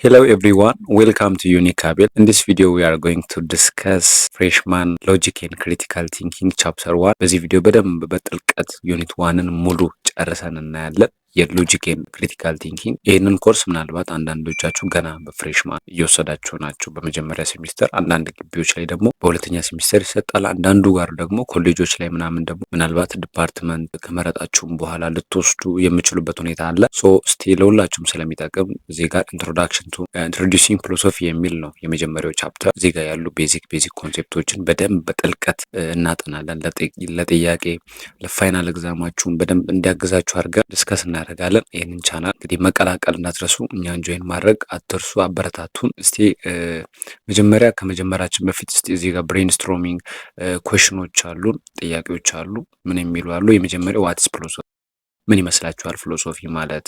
Hello everyone, welcome to Unicabel. In this video we are going to discuss freshman logic and critical thinking chapter 1. በዚህ ቪዲዮ በደንብ በጥልቀት ዩኒት 1ን ሙሉ ጨርሰን እናያለን። የሎጂክ ኤንድ ክሪቲካል ቲንኪንግ ይህንን ኮርስ ምናልባት አንዳንዶቻችሁ ገና በፍሬሽማን እየወሰዳችሁ ናችሁ በመጀመሪያ ሴሚስተር፣ አንዳንድ ግቢዎች ላይ ደግሞ በሁለተኛ ሴሚስተር ይሰጣል። አንዳንዱ ጋር ደግሞ ኮሌጆች ላይ ምናምን ደግሞ ምናልባት ዲፓርትመንት ከመረጣችሁም በኋላ ልትወስዱ የምችሉበት ሁኔታ አለ። ሶ እስቲ ለሁላችሁም ስለሚጠቅም እዚህ ጋር ኢንትሮዳክሽን ቱ ኢንትሮዲዩሲንግ ፊሎሶፊ የሚል ነው የመጀመሪያው ቻፕተር። እዚህ ጋር ያሉ ቤዚክ ኮንሴፕቶችን በደንብ በጥልቀት እናጠናለን። ለጥያቄ ለፋይናል ኤግዛማችሁን በደንብ እንዲያግዛችሁ አድርገን ዲስከስ እናደርጋለን። ይህንን ቻናል እንግዲህ መቀላቀል እንዳትረሱ፣ እኛን ጆይን ማድረግ አትርሱ፣ አበረታቱን። እስቲ መጀመሪያ ከመጀመራችን በፊት እስቲ እዚህ ጋር ብሬንስትሮሚንግ ኩዌሽኖች አሉን፣ ጥያቄዎች አሉ። ምን የሚሉ አሉ? የመጀመሪያው ዋትስ ፊሎሶፊ፣ ምን ይመስላችኋል ፊሎሶፊ ማለት?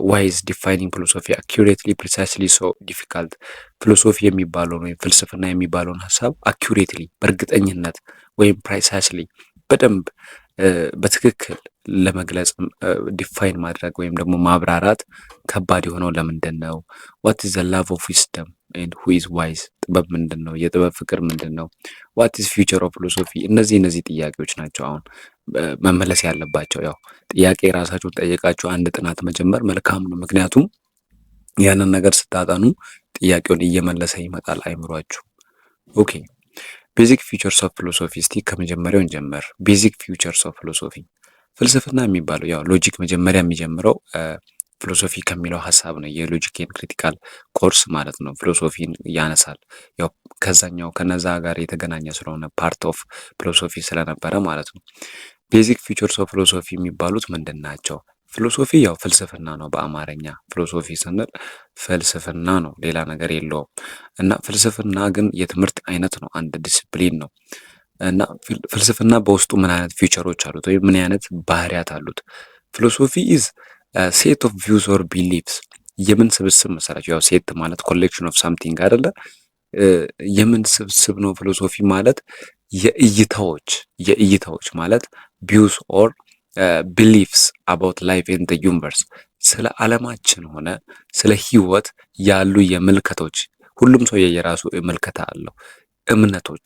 ዋይ ኢዝ ዲፋይኒንግ ፊሎሶፊ አኪዩሬትሊ ፕሪሳይስሊ ሶ ዲፊካልት? ፊሎሶፊ የሚባለውን ወይም ፍልስፍና የሚባለውን ሀሳብ አኪዩሬትሊ በእርግጠኝነት ወይም ፕሪሳይስሊ በደንብ በትክክል ለመግለጽ ዲፋይን ማድረግ ወይም ደግሞ ማብራራት ከባድ የሆነው ለምንድን ነው? ዋት ኢዝ ዘ ላቭ ኦፍ ዊስደም ኤንድ ሁ ኢዝ ዋይዝ? ጥበብ ምንድን ነው? የጥበብ ፍቅር ምንድን ነው? ዋት ኢዝ ፊውቸር ኦፍ ፊሎሶፊ? እነዚህ ጥያቄዎች ናቸው አሁን መመለስ ያለባቸው። ያው ጥያቄ ራሳችሁን ጠየቃችሁ አንድ ጥናት መጀመር መልካም ነው። ምክንያቱም ያንን ነገር ስታጠኑ ጥያቄውን እየመለሰ ይመጣል አይምሯችሁ። ኦኬ፣ ቤዚክ ፊውቸርስ ኦፍ ፊሎሶፊ። እስቲ ከመጀመሪያው እንጀምር። ቤዚክ ፊውቸርስ ኦፍ ፊሎሶፊ፣ ፍልስፍና የሚባለው ያው ሎጂክ መጀመሪያ የሚጀምረው ፊሎሶፊ ከሚለው ሀሳብ ነው። የሎጂክ ኤንድ ክሪቲካል ኮርስ ማለት ነው። ፊሎሶፊን ያነሳል። ያው ከዛኛው ከነዛ ጋር የተገናኘ ስለሆነ ፓርት ኦፍ ፊሎሶፊ ስለነበረ ማለት ነው። ቤዚክ ፊውቸርስ ኦፍ ፊሎሶፊ የሚባሉት ምንድን ናቸው? ፊሎሶፊ ያው ፍልስፍና ነው። በአማርኛ ፊሎሶፊ ስንል ፍልስፍና ነው፣ ሌላ ነገር የለውም። እና ፍልስፍና ግን የትምህርት አይነት ነው፣ አንድ ዲስፕሊን ነው። እና ፍልስፍና በውስጡ ምን አይነት ፊውቸሮች አሉት ወይም ምን አይነት ባህሪያት አሉት? ፊሎሶፊ ኢዝ ሴት ኦፍ ቪውስ ኦር ቢሊፍስ። የምን ስብስብ መሰላችሁ? ያው ሴት ማለት ኮሌክሽን ኦፍ ሳምቲንግ አይደለ? የምን ስብስብ ነው ፊሎሶፊ ማለት? የእይታዎች ማለት ቪውስ ኦር ቢሊፍስ አባውት ላይፍ ኤንድ ዘ ዩኒቨርስ። ስለ ዓለማችን ሆነ ስለ ህይወት ያሉ የምልከቶች። ሁሉም ሰው የየራሱ ምልከታ አለው። እምነቶች፣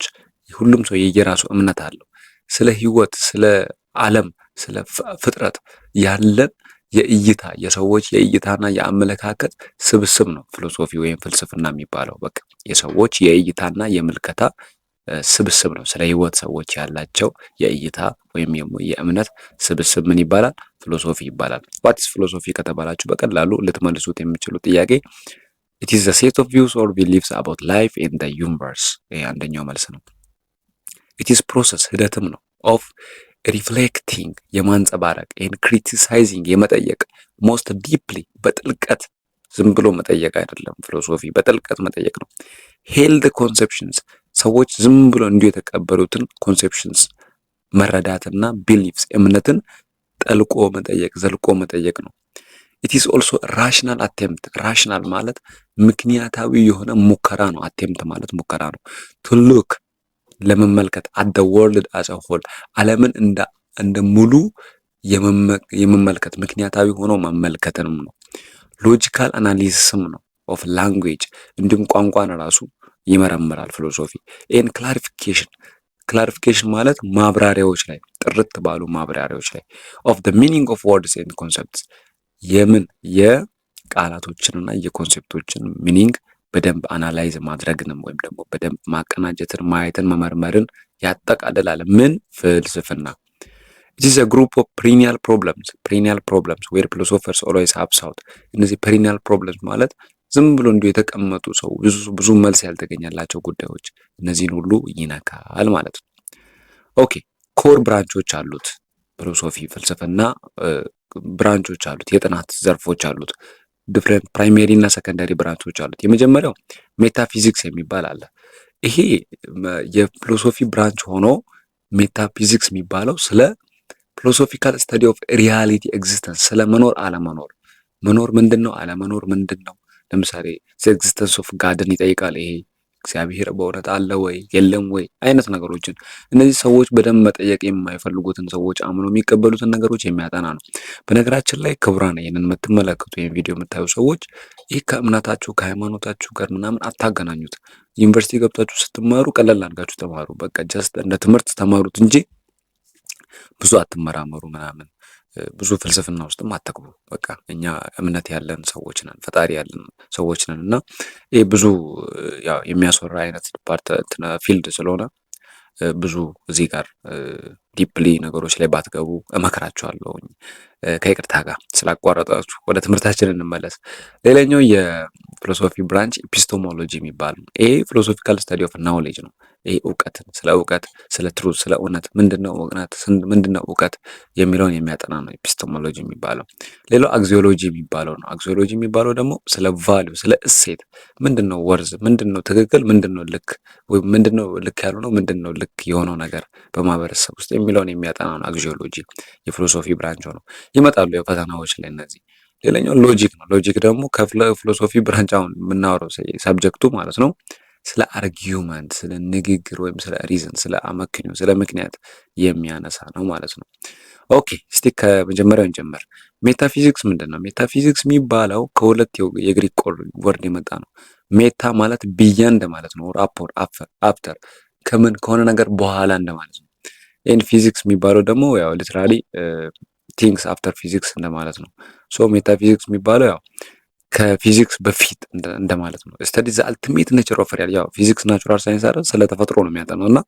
ሁሉም ሰው የየራሱ እምነት አለው። ስለ ህይወት፣ ስለ ዓለም፣ ስለ ፍጥረት ያለን የእይታ የሰዎች የእይታና የአመለካከት ስብስብ ነው ፊሎሶፊ ወይም ፍልስፍና የሚባለው። በቃ የሰዎች የእይታና የምልከታ ስብስብ ነው። ስለ ህይወት ሰዎች ያላቸው የእይታ ወይም የእምነት ስብስብ ምን ይባላል? ፊሎሶፊ ይባላል። ዋትስ ፊሎሶፊ ከተባላችሁ በቀላሉ ልትመልሱት የሚችሉ ጥያቄ it is the set of views or beliefs about life in the universe። ይሄ አንደኛው መልስ ነው። it is process ሂደትም ነው of reflecting የማንጸባረቅ and criticizing የመጠየቅ most deeply በጥልቀት ዝም ብሎ መጠየቅ አይደለም። ፊሎሶፊ በጥልቀት መጠየቅ ነው። held conceptions ሰዎች ዝም ብሎ እንዲሁ የተቀበሉትን ኮንሴፕሽንስ መረዳትና ቢሊፍስ እምነትን ጠልቆ መጠየቅ ዘልቆ መጠየቅ ነው። it is also rational attempt rational ማለት ምክንያታዊ የሆነ ሙከራ ነው። attempt ማለት ሙከራ ነው። to look ለመመልከት at the world as a whole ዓለምን እንደ ሙሉ የመመልከት ምክንያታዊ ሆኖ መመልከትንም ነው። ሎጂካል አናሊሲስም ነው of language እንዲሁም ቋንቋን ራሱ ይመረምራል ፊሎሶፊ። ኤን ክላሪፊኬሽን ማለት ማብራሪያዎች ላይ ጥርት ባሉ ማብራሪያዎች ላይ of the meaning of words and concepts የቃላቶችንና የኮንሴፕቶችን ሚኒንግ በደንብ አናላይዝ ማድረግንም ወይም ደግሞ በደንብ ማቀናጀትን ማየትን መመርመርን ያጠቃልላል። ምን ፍልስፍና it is a group of perennial problems where philosophers always have sought። እነዚህ perennial problems ማለት ዝም ብሎ እንዲሁ የተቀመጡ ሰው ብዙ መልስ ያልተገኘላቸው ጉዳዮች እነዚህን ሁሉ ይነካል ማለት ነው። ኦኬ፣ ኮር ብራንቾች አሉት ፊሎሶፊ ፍልስፍና ብራንቾች አሉት፣ የጥናት ዘርፎች አሉት። ዲፍረንት ፕራይሜሪ እና ሰከንዳሪ ብራንቾች አሉት። የመጀመሪያው ሜታፊዚክስ የሚባል አለ። ይሄ የፊሎሶፊ ብራንች ሆኖ ሜታፊዚክስ የሚባለው ስለ ፊሎሶፊካል ስተዲ ኦፍ ሪያሊቲ ኤግዚስተንስ፣ ስለ መኖር አለመኖር፣ መኖር ምንድን ነው፣ አለመኖር ምንድን ነው። ለምሳሌ ኤግዚስተንስ ኦፍ ጋድን ይጠይቃል። ይሄ እግዚአብሔር በእውነት አለ ወይ የለም ወይ አይነት ነገሮችን እነዚህ ሰዎች በደንብ መጠየቅ የማይፈልጉትን ሰዎች አምኖ የሚቀበሉትን ነገሮች የሚያጠና ነው። በነገራችን ላይ ክቡራን ይህንን የምትመለከቱ ይህን ቪዲዮ የምታዩ ሰዎች ይህ ከእምነታችሁ ከሃይማኖታችሁ ጋር ምናምን አታገናኙት። ዩኒቨርሲቲ ገብታችሁ ስትማሩ ቀለል አድርጋችሁ ተማሩ። በቃ ጀስት እንደ ትምህርት ተማሩት እንጂ ብዙ አትመራመሩ ምናምን ብዙ ፍልስፍና ውስጥም አትግቡ። በቃ እኛ እምነት ያለን ሰዎች ነን፣ ፈጣሪ ያለን ሰዎች ነን እና ይህ ብዙ ያው የሚያስወራ አይነት ፊልድ ስለሆነ ብዙ እዚህ ጋር ዲፕሊ ነገሮች ላይ ባትገቡ እመክራችኋለሁ። ከይቅርታ ጋር ስላቋረጣችሁ ወደ ትምህርታችን እንመለስ። ሌላኛው የፊሎሶፊ ብራንች ኤፒስቶሞሎጂ የሚባል ነው። ይሄ ፊሎሶፊካል ስተዲ ኦፍ ናውሌጅ ነው። ይሄ እውቀትን ስለ እውቀት ስለ ትሩዝ ስለ እውነት ምንድነው እውቀት ምንድነው እውቀት የሚለውን የሚያጠና ነው ኤፒስቶሞሎጂ የሚባለው። ሌላው አግዚዮሎጂ የሚባለው ነው። አግዚዮሎጂ የሚባለው ደግሞ ስለ ቫልዩ ስለ እሴት ምንድነው ወርዝ ምንድነው ትክክል ምንድነው ልክ ወይ ምንድነው ልክ ያልሆነው ምንድነው ልክ የሆነው ነገር በማህበረሰብ ውስጥ የሚለውን የሚያጠና ነው። አግዚዮሎጂ የፊሎሶፊ ብራንች ነው። ይመጣሉ የፈተናዎች ላይ እነዚህ። ሌላኛው ሎጂክ ነው። ሎጂክ ደግሞ ከፊሎሶፊ ብራንች አሁን የምናወራው ሰብጀክቱ ማለት ነው ስለ አርጊዩመንት ስለ ንግግር ወይም ስለ ሪዝን ስለ አመክንዮ ስለ ምክንያት የሚያነሳ ነው ማለት ነው። ኦኬ እስቲ ከመጀመሪያው እንጀምር። ሜታፊዚክስ ምንድን ነው? ሜታፊዚክስ የሚባለው ከሁለት የግሪክ ወርድ የመጣ ነው። ሜታ ማለት ቢያንድ ማለት ነው። ራፖር አፍተር ከምን ከሆነ ነገር በኋላ እንደማለት ነው። ይህን ፊዚክስ የሚባለው ደግሞ ያው ሊትራሊ ቲንግስ አፍተር ፊዚክስ እንደማለት ነው። ሶ ሜታፊዚክስ የሚባለው ያው ከፊዚክስ በፊት እንደማለት ነው። ስተዲ ዘ አልቲሜት ኔቸር ኦፍ ሪያሊቲ ያው ፊዚክስ ናቹራል ሳይንስ አይደል ስለ ተፈጥሮ ነው የሚያጠናው እና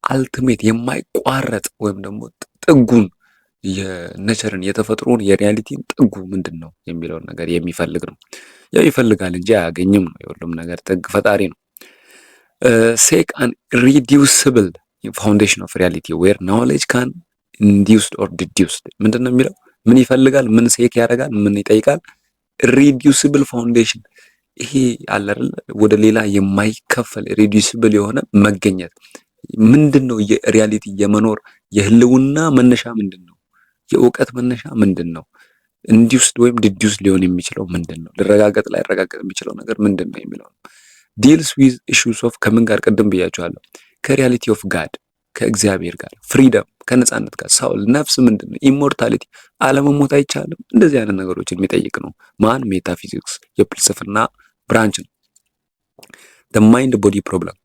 አልቲሜት የማይቋረጥ ወይም ደግሞ ጥጉን የኔቸርን የተፈጥሮን የሪያሊቲን ጥጉ ምንድን ነው የሚለውን ነገር የሚፈልግ ነው። ያው ይፈልጋል እንጂ አያገኝም ነው። የሁሉም ነገር ጥግ ፈጣሪ ነው። ሴክ አን ኢሪዲዩስብል ፋውንዴሽን ኦፍ ሪያሊቲ ዌር ናውሌጅ ካን ኢንዲዩስድ ኦር ዲዲዩስድ ምንድን ነው የሚለው ምን ይፈልጋል ምን ሴክ ያደርጋል ምን ይጠይቃል ሪዲዩስብል ፋውንዴሽን ይሄ አለ አይደል ወደ ሌላ የማይከፈል ሪዲዩስብል የሆነ መገኘት ምንድን ነው የሪያሊቲ የመኖር የህልውና መነሻ ምንድን ነው የእውቀት መነሻ ምንድን ነው ኢንዲዩስድ ወይም ዲዲዩስድ ሊሆን የሚችለው ምንድን ነው ሊረጋገጥ ላይ ረጋገጥ የሚችለው ነገር ምንድን ነው የሚለው ዲልስ ዊዝ ኢሹስ ኦፍ ከምን ጋር ቅድም ብያቸዋለሁ ከሪያሊቲ ኦፍ ጋድ ከእግዚአብሔር ጋር ፍሪደም ከነጻነት ጋር ሳውል ነፍስ ምንድን ነው ኢሞርታሊቲ አለመሞት አይቻልም እንደዚህ አይነት ነገሮችን የሚጠይቅ ነው። ማን ሜታፊዚክስ የፍልስፍና ብራንች ነው። the mind body problem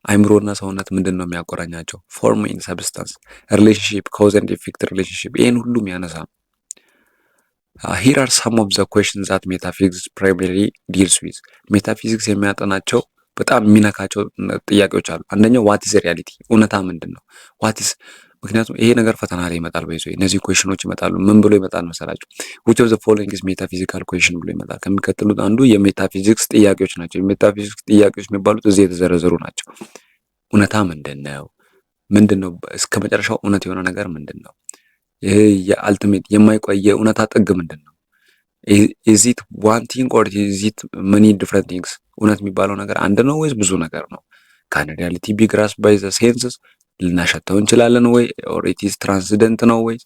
አይምሮና ሰውነት ምንድን ነው የሚያቆራኛቸው ፎርም ኢን ሰብስታንስ ሪሌሽንሺፕ ኮዝ ኤንድ ኢፌክት ሪሌሽንሺፕ ይሄን ሁሉም ያነሳ ነው። here are some of the questions that metaphysics primarily deals with ሜታፊዚክስ የሚያጠናቸው በጣም የሚነካቸው ጥያቄዎች አሉ። አንደኛው ዋት ኢዝ ሪያሊቲ እውነታ ምንድን ነው ዋት ኢዝ ምክንያቱም ይሄ ነገር ፈተና ላይ ይመጣል። በይዞ እነዚህ ኩዌሽኖች ይመጣሉ። ምን ብሎ ይመጣል መሰላችሁ? which of the following is metaphysical question ብሎ ይመጣል። ከሚከተሉት አንዱ የሜታፊዚክስ ጥያቄዎች ናቸው። የሜታፊዚክስ ጥያቄዎች የሚባሉት እዚህ የተዘረዘሩ ናቸው። እውነታ ምንድነው? ምንድነው እስከ መጨረሻው እውነት የሆነ ነገር ምንድነው? ይሄ የአልቲሜት የማይቆይ የእውነታ ጥግ ምንድነው? is it one thing or is it many different things? እውነት የሚባለው ነገር አንድ ነው ወይስ ብዙ ነገር ነው? can reality be grasped by the senses? ልናሸተው እንችላለን ወይ or it is transcendent ነው ወይስ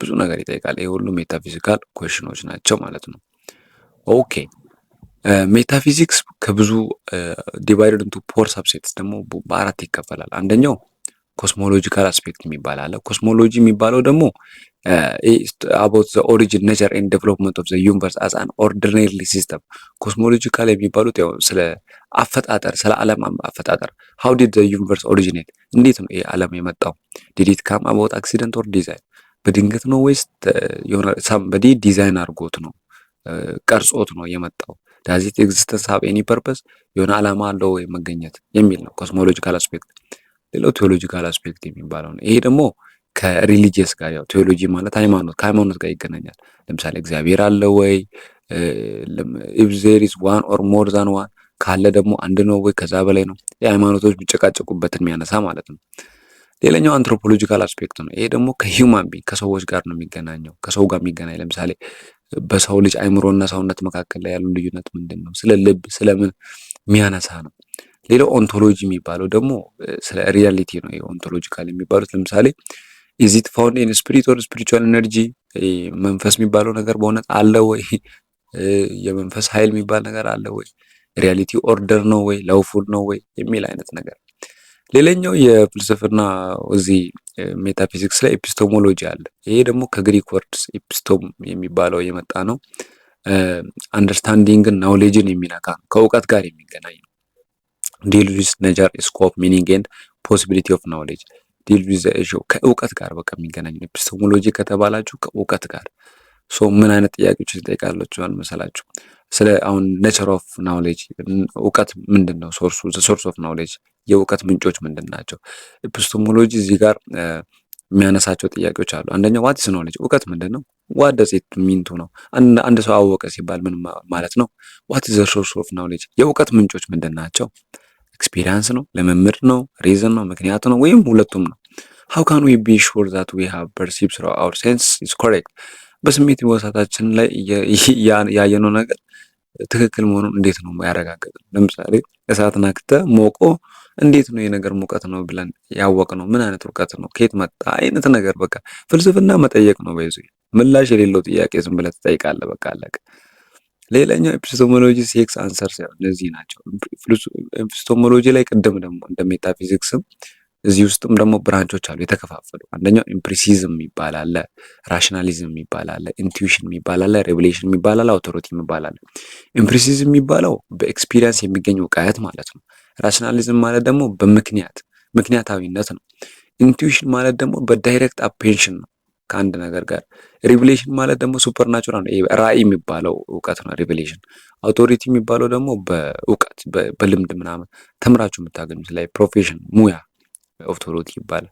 ብዙ ነገር ይጠይቃል። ይሄ ሁሉ ሜታፊዚካል ኩዌሽኖች ናቸው ማለት ነው። ኦኬ ሜታፊዚክስ ከብዙ ዲቫይድድ ኢንቱ ፎር ሰብሴትስ ደግሞ በአራት ይከፈላል። አንደኛው ኮስሞሎጂካል አስፔክት የሚባል አለ። ኮስሞሎጂ የሚባለው ደግሞ about the origin nature and development of the universe as an ordinary system ኮስሞሎጂካል የሚባሉት ያው ስለ አፈጣጠር ስለ ዓለም አፈጣጠር how did the universe originate እንዴት ነው ይሄ ዓለም የመጣው did it come about accident or design በድንገት ነው ወይስ የሆነ somebody ዲዛይን አድርጎት ነው ቀርጾት ነው የመጣው does it existence have any purpose የሆነ ዓላማ አለው ወይ መገኘት የሚል ነው ኮስሞሎጂካል አስፔክት። ሌላው ቴዎሎጂካል አስፔክት የሚባለው ነው። ይሄ ደግሞ ከሪሊጂየስ ጋር ያው ቴዎሎጂ ማለት ሃይማኖት ከሃይማኖት ጋር ይገናኛል። ለምሳሌ እግዚአብሔር አለ ወይ if there is one or more than one ካለ ደግሞ አንድ ነው ወይ ከዛ በላይ ነው የሃይማኖቶች ቢጨቃጨቁበትን የሚያነሳ ማለት ነው። ሌላኛው አንትሮፖሎጂካል አስፔክት ነው። ይሄ ደግሞ ከሂውማን ቢንግ ከሰዎች ጋር ነው የሚገናኘው ከሰው ጋር የሚገናኝ ለምሳሌ በሰው ልጅ አይምሮና ሰውነት መካከል ላይ ያለው ልዩነት ምንድነው ስለ ልብ ስለምን የሚያነሳ ነው። ሌላው ኦንቶሎጂ የሚባለው ደግሞ ስለ ሪያሊቲ ነው። ይሄ ኦንቶሎጂካል የሚባሉት ለምሳሌ is it found in spirit or spiritual energy መንፈስ የሚባለው ነገር በእውነት አለ ወይ የመንፈስ ኃይል የሚባል ነገር አለ ወይ ሪያሊቲ ኦርደር ነው ወይ ላውፉል ነው ወይ የሚል አይነት ነገር። ሌላኛው የፍልስፍና እዚህ ሜታፊዚክስ ላይ ኤፒስቶሞሎጂ አለ። ይሄ ደግሞ ከግሪክ ወርድስ ኤፒስቶም የሚባለው የመጣ ነው። አንደርስታንዲንግን ናውሌጅን የሚነካ ነው። ከእውቀት ጋር የሚገናኝ ነው። ዲል ዊዝ ኔቸር ስኮፕ ሚኒንግ ኤንድ ፖሲቢሊቲ ኦፍ ናውሌጅ ዲል ዊዝ ኢሹ ከእውቀት ጋር በቃ የሚገናኝ ነው። ኤፒስቶሞሎጂ ከተባላችሁ ከእውቀት ጋር ምን አይነት ጥያቄዎችን ትጠይቃላችሁ መሰላችሁ? ስለ አሁን ኔቸር ኦፍ ናውሌጅ እውቀት ምንድን ነው? ሶርስ ኦፍ ናውሌጅ የእውቀት ምንጮች ምንድን ናቸው? ኤፒስቶሞሎጂ እዚህ ጋር የሚያነሳቸው ጥያቄዎች አሉ። አንደኛው ዋት ኢዝ ኖሌጅ እውቀት ምንድን ነው? ዋት ዶዝ ኢት ሚን ቱ ነው። አንድ ሰው አወቀ ሲባል ምን ማለት ነው? ዋት ኢዝ ዘ ሶርስ ኦፍ ናውሌጅ የእውቀት ምንጮች ምንድን ናቸው? ኤክስፒሪየንስ ነው? ልምምድ ነው? ሪዝን ነው? ምክንያት ነው? ወይም ሁለቱም ነው? ሃው ካን ዊ ቢ ሹር ዛት ዊ ሃቭ ፐርሲቭድ ትሩ አወር ሴንስ ኢዝ ኮሬክት በስሜት ህዋሳታችን ላይ ያየነው ነገር ትክክል መሆኑን እንዴት ነው ያረጋገጥነው? ለምሳሌ እሳት ነክተህ ሞቆ እንዴት ነው የነገር ሙቀት ነው ብለን ያወቅነው? ምን አይነት እውቀት ነው? ከየት መጣ አይነት ነገር በቃ ፍልስፍና መጠየቅ ነው። በዚህ ምላሽ የሌለው ጥያቄ ዝም ብለህ ትጠይቃለህ። በቃ አለቀ። ሌላኛው ኤፒስቶሞሎጂ ሴክስ አንሰርስ እነዚህ ናቸው። ኤፒስቶሞሎጂ ላይ ቅድም ደግሞ እንደ ሜታፊዚክስም እዚህ ውስጥም ደግሞ ብራንቾች አሉ የተከፋፈሉ። አንደኛው ኢምፕሪሲዝም የሚባል አለ፣ ራሽናሊዝም የሚባል አለ፣ ኢንቱዊሽን የሚባል አለ፣ ሬቨሌሽን የሚባል አለ፣ አውቶሪቲ የሚባል አለ። ኢምፕሪሲዝም የሚባለው በኤክስፒሪየንስ የሚገኝ እውቀት ማለት ነው። ራሽናሊዝም ማለት ደግሞ ምክንያታዊነት ነው። ኢንቱዊሽን ማለት ደግሞ በዳይሬክት አፔንሽን ነው ከአንድ ነገር ጋር። ሪቨሌሽን ማለት ደግሞ ሱፐርናቹራል ነው፣ ራእይ የሚባለው እውቀት ነው ሪቨሌሽን። አውቶሪቲ የሚባለው ደግሞ በእውቀት በልምድ ምናምን ተምራችሁ የምታገኙት ላይ ፕሮፌሽን ሙያ ኦቶሪቲ ይባላል።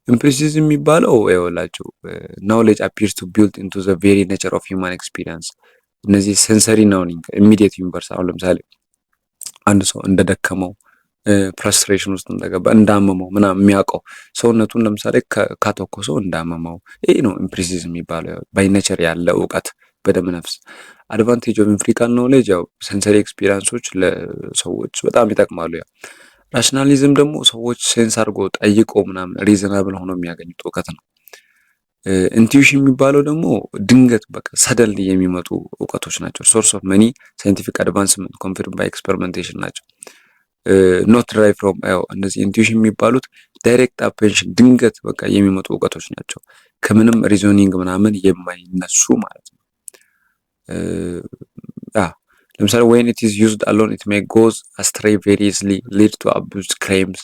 ኢምፕሪሲዝም የሚባለው ይኸውላችሁ ናውሌጅ አፒርስ ቱ ቢልድ ኢንቱ ዘ ቬሪ ኔቸር ኦፍ ሂውማን ኤክስፒሪየንስ። እነዚህ ሴንሰሪ ናውኒንግ ኢሚዲየት ዩኒቨርስ። አሁን ለምሳሌ አንድ ሰው እንደደከመው ፍራስትሬሽን ውስጥ እንደገባ እንዳመመው ምናምን የሚያውቀው ሰውነቱን ለምሳሌ ካተኮሰው እንዳመመው ይሄ ነው ኢምፕሪሲዝም የሚባለው ባይ ኔቸር ያለ እውቀት በደም ነፍስ። አድቫንቴጅ ኦፍ ኢምፒሪካል ናውሌጅ ያው ሴንሰሪ ኤክስፒሪየንሶች ለሰዎች በጣም ይጠቅማሉ። ያው ራሽናሊዝም ደግሞ ሰዎች ሴንስ አድርጎ ጠይቆ ምናምን ሪዝናብል ሆኖ የሚያገኙት እውቀት ነው። ኢንቱዊሽን የሚባለው ደግሞ ድንገት በቃ ሰደል የሚመጡ እውቀቶች ናቸው። ሶርስ ኦፍ መኒ ሳይንቲፊክ አድቫንስመንት ኮንፊርም ባይ ኤክስፐሪመንቴሽን ናቸው። ኖት ድራይቭ ፍሮም እነዚህ ኢንቱዊሽን የሚባሉት ዳይሬክት አፔንሽን ድንገት በቃ የሚመጡ እውቀቶች ናቸው። ከምንም ሪዞኒንግ ምናምን የማይነሱ ማለት ነው። ለምሳሌ when it is used alone it may goes astray very easily lead to abused claims።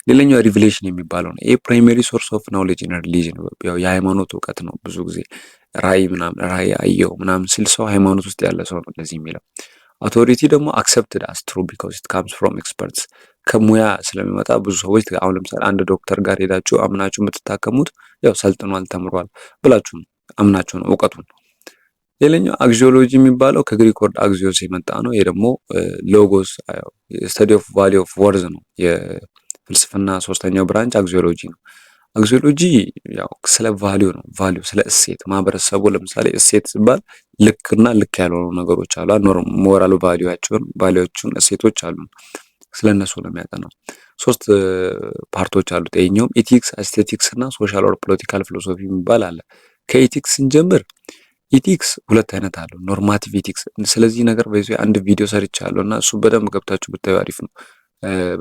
ሌላኛው ሪቪሌሽን የሚባለው ነው። ይሄ ፕራይመሪ ሶርስ ኦፍ ናውሌጅ ኢን ሪሊጅን ያው የሃይማኖት እውቀት ነው። ብዙ ጊዜ ራእይ አየው ምናምን ሲል ሰው ሃይማኖት ውስጥ ያለ ሰው ነው እንደዚህ የሚለው። አውቶሪቲ ደግሞ አክሰፕትድ አስ ትሩ ቢኮዝ ኢት ካምስ ፍሮም ኤክስፐርትስ ከሙያ ስለሚመጣ ብዙ ሰዎች አሁን ለምሳሌ አንድ ዶክተር ጋር ሄዳችሁ አምናችሁ የምትታከሙት ያው ሰልጥኗል ተምሯል ብላችሁ አምናችሁ ነው እውቀቱን። ሌላኛው አግዚዮሎጂ የሚባለው ከግሪክ ወርድ አግዚዮስ የመጣ ነው። ይሄ ደግሞ ሎጎስ ስተዲ ኦፍ ቫሊ ኦፍ ወርዝ ነው። የፍልስፍና ሶስተኛው ብራንች አግዚዮሎጂ ነው። አግዚዮሎጂ ያው ስለ ቫሊዩ ነው። ቫሊዩ ስለ እሴት ማህበረሰቡ ለምሳሌ እሴት ሲባል ልክና ልክ ያልሆኑ ነገሮች አሉ። ሞራል ቫሊዩዎቹን እሴቶች አሉ። ስለነሱ ነው የሚያጠናው። ሶስት ፓርቶች አሉት። ይሄኛውም ኢቲክስ፣ አስቴቲክስ እና ሶሻል ኦር ፖለቲካል ፊሎሶፊ የሚባል አለ። ከኢቲክስ ስንጀምር ኢቲክስ ሁለት አይነት አለው። ኖርማቲቭ ኢቲክስ ስለዚህ ነገር በዚህ አንድ ቪዲዮ ሰርቻለሁ እና እሱ በደንብ ገብታችሁ ብታዩ አሪፍ ነው።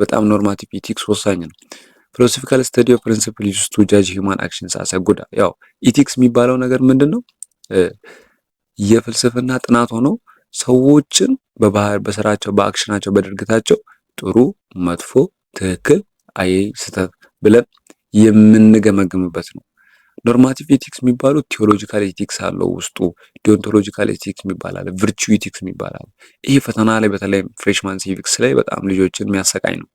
በጣም ኖርማቲቭ ኢቲክስ ወሳኝ ነው። ፊሎሶፊካል ስተዲ ኦፍ ፕሪንሲፕል ዩዝድ ቱ ጃጅ ሂውማን አክሽንስ አስ ኤ ጉድ። ያው ኢቲክስ የሚባለው ነገር ምንድነው? የፍልስፍና ጥናት ሆኖ ሰዎችን በስራቸው፣ በአክሽናቸው፣ በድርጊታቸው ጥሩ፣ መጥፎ፣ ትክክል፣ ስህተት ብለን የምንገመግምበት ነው። ኖርማቲቭ ኢቲክስ የሚባሉት ቲዮሎጂካል ኢቲክስ አለው ውስጡ። ዲዮንቶሎጂካል ኢቲክስ የሚባላል፣ ቪርቹ ኢቲክስ የሚባላል። ይህ ፈተና ላይ በተለይ ፍሬሽማን ሲቪክስ ላይ በጣም ልጆችን የሚያሰቃኝ ነው።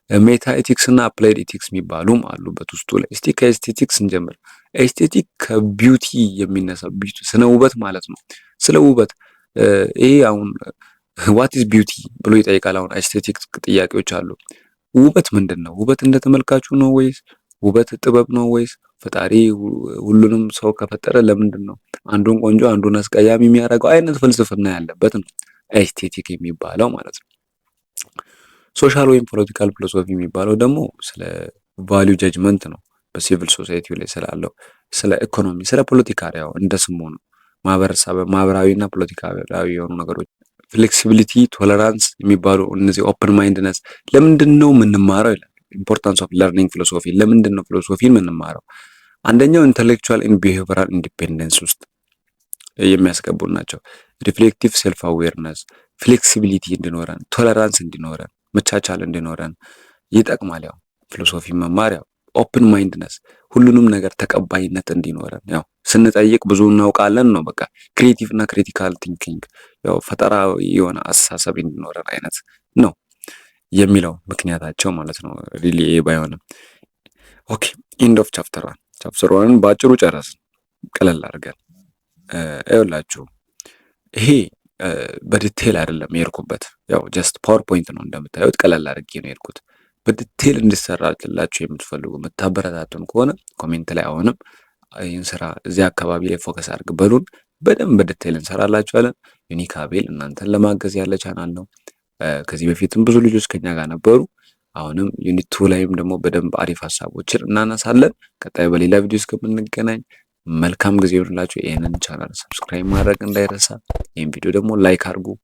ሜታ ኢቲክስ እና አፕላይድ ኢቲክስ የሚባሉም አሉበት ውስጡ ላይ። እስቲ ከኤስቴቲክስ እንጀምር። ኤስቴቲክ ከቢዩቲ የሚነሳ ቢዩቲ ስነ ውበት ማለት ነው። ስለ ውበት ይሄ አሁን ዋት ኢዝ ቢዩቲ ብሎ ይጠይቃል። አሁን ኤስቴቲክ ጥያቄዎች አሉ። ውበት ምንድን ነው? ውበት እንደተመልካቹ ነው ወይስ ውበት ጥበብ ነው ወይስ ፈጣሪ ሁሉንም ሰው ከፈጠረ ለምንድን ነው አንዱን ቆንጆ አንዱን አስቀያሚ የሚያደርገው አይነት ፍልስፍና ያለበት ነው ኤስቴቲክ የሚባለው ማለት ነው። ሶሻል ወይም ፖለቲካል ፊሎሶፊ የሚባለው ደግሞ ስለ ቫልዩ ጀጅመንት ነው። በሲቪል ሶሳይቲ ላይ ስላለው ስለ ኢኮኖሚ፣ ስለ ፖለቲካ ያው እንደ ስሙ ነው። ማህበራዊና ፖለቲካዊ የሆኑ ነገሮች ፍሌክሲቢሊቲ፣ ቶለራንስ የሚባሉ እነዚህ ኦፕን ማይንድነስ ለምንድን ነው የምንማረው ይላል። ኢምፖርታንስ ኦፍ ለርኒንግ ፊሎሶፊ ለምንድን ነው ፊሎሶፊን የምንማረው? አንደኛው ኢንተሌክቹዋል ኤንድ ቢሄቪራል ኢንዲፔንደንስ ውስጥ የሚያስገቡ ናቸው። ሪፍሌክቲቭ ሴልፍ አዌርነስ፣ ፍሌክሲቢሊቲ እንዲኖረን፣ ቶለራንስ እንዲኖረን፣ መቻቻል እንዲኖረን ይጠቅማል። ያው ፊሎሶፊ መማር ያው ኦፕን ማይንድነስ ሁሉንም ነገር ተቀባይነት እንዲኖረን ያው ስንጠይቅ ብዙ እናውቃለን ነው በቃ። ክሪኤቲቭ እና ክሪቲካል ቲንኪንግ ያው ፈጠራዊ የሆነ አስተሳሰብ እንዲኖረን አይነት ነው የሚለው ምክንያታቸው ማለት ነው። ሪሊ ባይሆንም ኦኬ። ኢንድ ኦፍ ቻፕተር 1 ቻፕተር 1 በአጭሩ ጨረስን ቀለል አድርገን። ይኸውላችሁ ይሄ በዲቴል አይደለም የሄድኩበት፣ ያው ጀስት ፓወርፖይንት ነው እንደምታዩት፣ ቀለል አድርጌ ነው የሄድኩት። በዲቴል እንዲሰራላችሁ የምትፈልጉ የምታበረታቱን ከሆነ ኮሜንት ላይ አሁንም ይህን ስራ እዚህ አካባቢ ላይ ፎከስ አድርግ በሉን፣ በደንብ በዲቴል እንሰራላችኋለን። ዩኒክ አቤል እናንተን ለማገዝ ያለ ቻናል ነው። ከዚህ በፊትም ብዙ ልጆች ከኛ ጋር ነበሩ። አሁንም ዩኒት 2 ላይም ደግሞ በደንብ አሪፍ ሀሳቦችን እናነሳለን። ቀጣይ በሌላ ቪዲዮ እስከምንገናኝ መልካም ጊዜ ይሁንላችሁ። ይህንን ቻናል ሰብስክራይብ ማድረግ እንዳይረሳ። ይህን ቪዲዮ ደግሞ ላይክ አድርጉ።